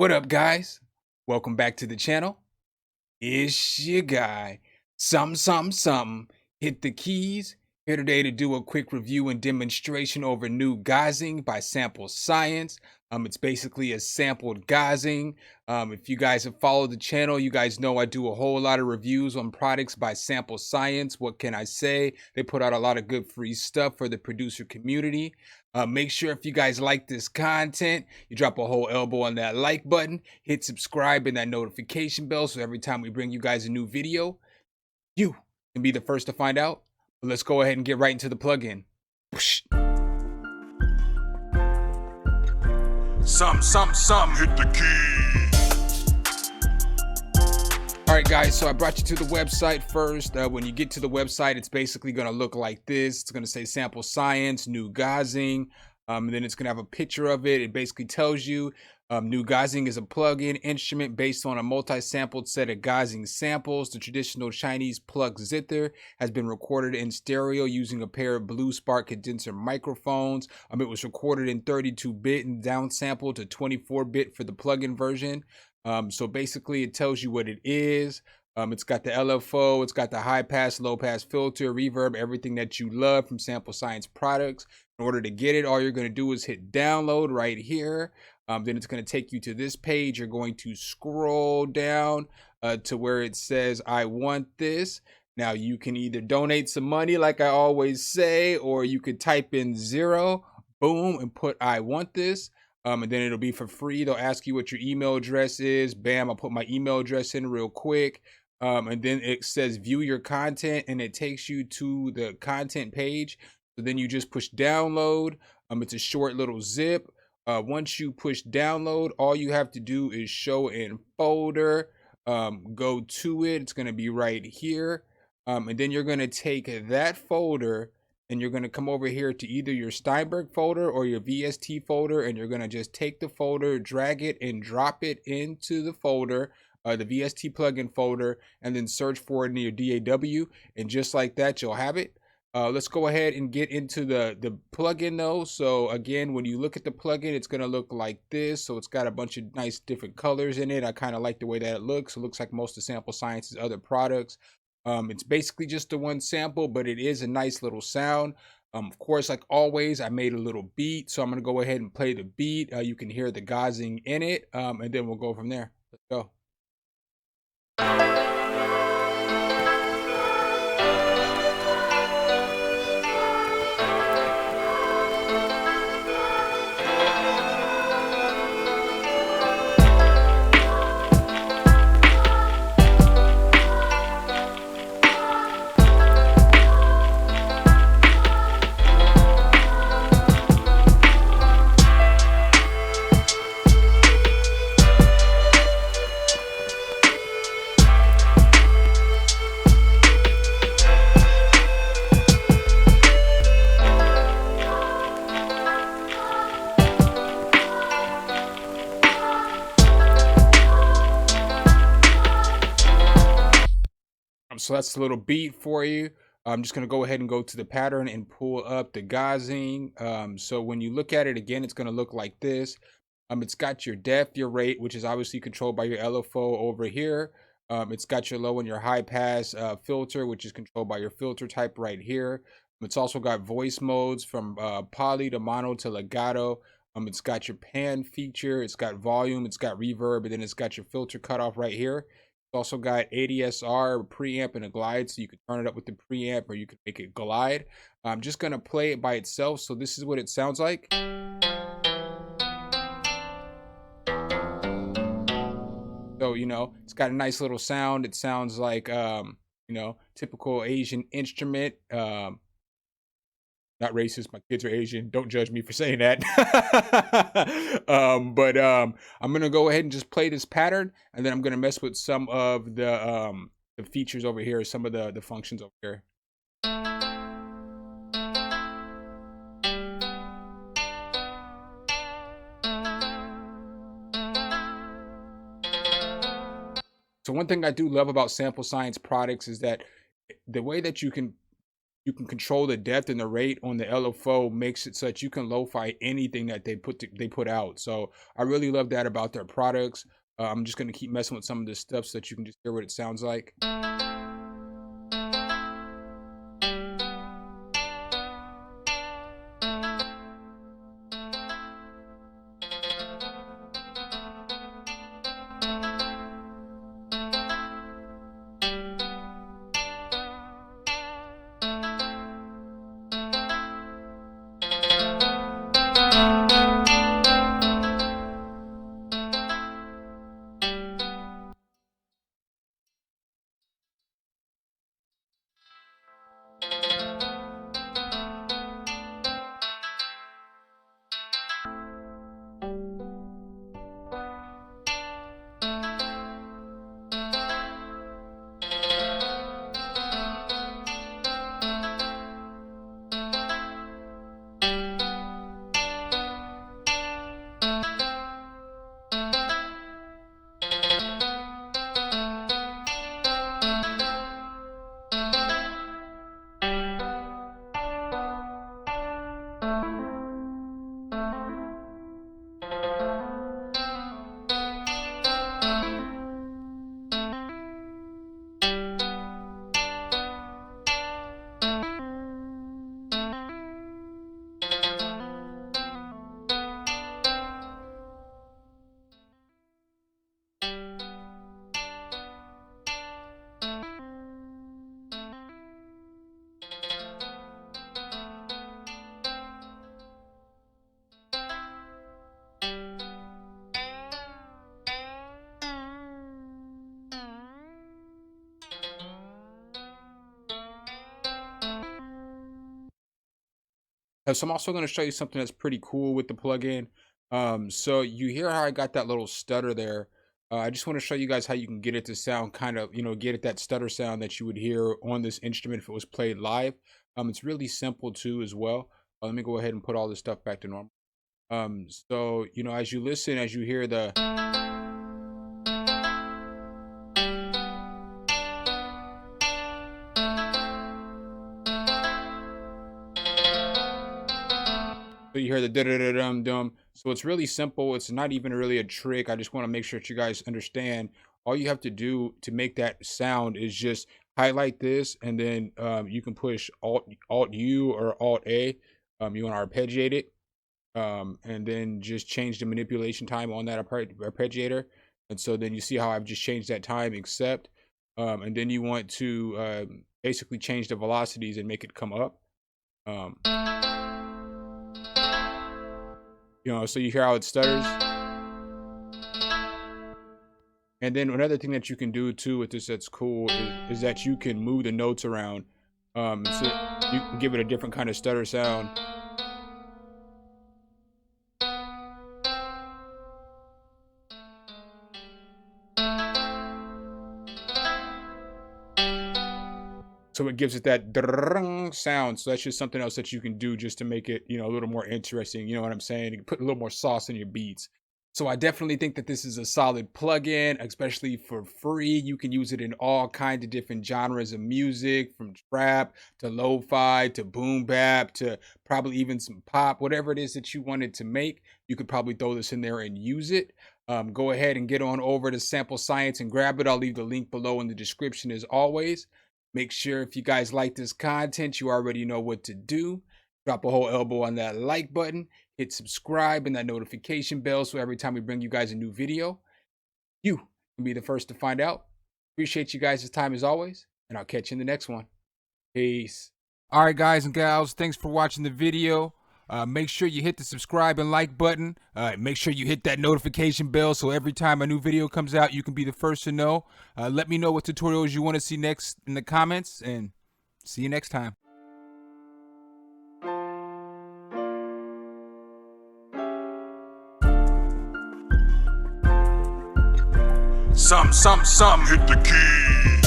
What up, guys? Welcome back to the channel. It's your guy, Something. Hit the keys. Here today to do a quick review and demonstration over new Guzheng by SumnSumnSumn. It's basically a sampled Guzheng. If you guys have followed the channel, you guys know I do a whole lot of reviews on products by SumnSumnSumn. What can I say? They put out a lot of good free stuff for the producer community. Make sure if you guys like this content, you drop a whole elbow on that like button, hit subscribe and that notification bell so every time we bring you guys a new video, you can be the first to find out. But let's go ahead and get right into the plugin. Some, hit the key. All right, guys, so I brought you to the website first. When you get to the website, it's basically going to look like this. It's going to say SumnSumnSumn, new Guzheng, and then it's going to have a picture of it. It basically tells you new Guzheng is a plug-in instrument based on a multi-sampled set of Guzheng samples. The traditional Chinese plug zither has been recorded in stereo using a pair of blue spark condenser microphones. It was recorded in 32-bit and downsampled to 24-bit for the plug-in version. So basically it tells you what it is. It's got the LFO, it's got the high pass, low pass filter, reverb, everything that you love from SumnSumnSumn products. In order to get it, all you're going to do is hit download right here. Then it's going to take you to this page. You're going to scroll down to where it says, I want this. Now you can either donate some money like I always say, or you could type in 0, boom, and put I want this. And then it'll be for free. They'll ask you what your email address is. Bam, I'll put my email address in real quick. And then it says view your content and it takes you to the content page. So then you just push download. It's a short little zip. Once you push download, all you have to do is show in folder. Go to it. It's going to be right here. And then you're going to take that folder and you're going to come over here to either your Steinberg folder or your VST folder, and you're going to just take the folder, drag it, and drop it into the folder, the VST plugin folder, and then search for it in your DAW, and just like that, you'll have it. Let's go ahead and get into the plugin though. So again, when you look at the plugin, it's going to look like this. So it's got a bunch of nice different colors in it. I kind of like the way that it looks. It looks like most of SumnSumnSumn's other products. It's basically just the one sample, but it is a nice little sound. Of course, like always, I made a little beat, so I'm going to go ahead and play the beat. You can hear the Guzheng in it, and then we'll go from there. Let's go. So that's a little beat for you. I'm just going to go ahead and go to the pattern and pull up the Guzheng. So when you look at it again, it's going to look like this. It's got your depth, your rate, which is obviously controlled by your LFO over here. It's got your low and your high pass filter, which is controlled by your filter type right here. It's also got voice modes from poly to mono to legato. It's got your pan feature. It's got volume. It's got reverb, and then it's got your filter cutoff right here. Also got ADSR, preamp, and a glide, so you can turn it up with the preamp or you can make it glide. I'm just going to play it by itself, so this is what it sounds like. So, you know, it's got a nice little sound. It sounds like, you know, typical Asian instrument. Not racist, my kids are Asian, don't judge me for saying that. I'm gonna go ahead and just play this pattern, and then I'm gonna mess with some of the features over here, some of the functions over here. So one thing I do love about SumnSumnSumn products is that the way that you can You can control the depth and the rate on the LFO, makes it so that you can lo-fi anything that they put out. So I really love that about their products. I'm just gonna keep messing with some of this stuff so that you can just hear what it sounds like. So I'm also going to show you something that's pretty cool with the plugin. So you hear how I got that little stutter there. I just want to show you guys how you can get it to sound kind of, get it that stutter sound that you would hear on this instrument if it was played live. It's really simple too as well. Let me go ahead and put all this stuff back to normal. So, as you listen, as you hear the... So you hear the da-da-da-dum-dum. So it's really simple. It's not even really a trick. I just want to make sure that you guys understand. All you have to do to make that sound is just highlight this, and then you can push Alt U or Alt A. You want to arpeggiate it, and then just change the manipulation time on that arpeggiator. And so then you see how I've just changed that time, except, and then you want to basically change the velocities and make it come up. So you hear how it stutters. And then another thing that you can do too with this that's cool is that you can move the notes around. So you can give it a different kind of stutter sound. So it gives it that sound. So that's just something else that you can do just to make it, a little more interesting. You know what I'm saying? You can put a little more sauce in your beats. So I definitely think that this is a solid plugin, especially for free. You can use it in all kinds of different genres of music, from trap to lo-fi to boom bap to probably even some pop, whatever it is that you wanted to make. You could probably throw this in there and use it. Go ahead and get on over to Sample Science and grab it. I'll leave the link below in the description as always. Make sure if you guys like this content, you already know what to do. Drop a whole elbow on that like button. Hit subscribe and that notification bell so every time we bring you guys a new video, you can be the first to find out. Appreciate you guys' time as always, and I'll catch you in the next one. Peace. All right, guys and gals, thanks for watching the video. Make sure you hit the subscribe and like button. Make sure you hit that notification bell so every time a new video comes out, you can be the first to know. Let me know what tutorials you want to see next in the comments, and see you next time. Sum, hit the key.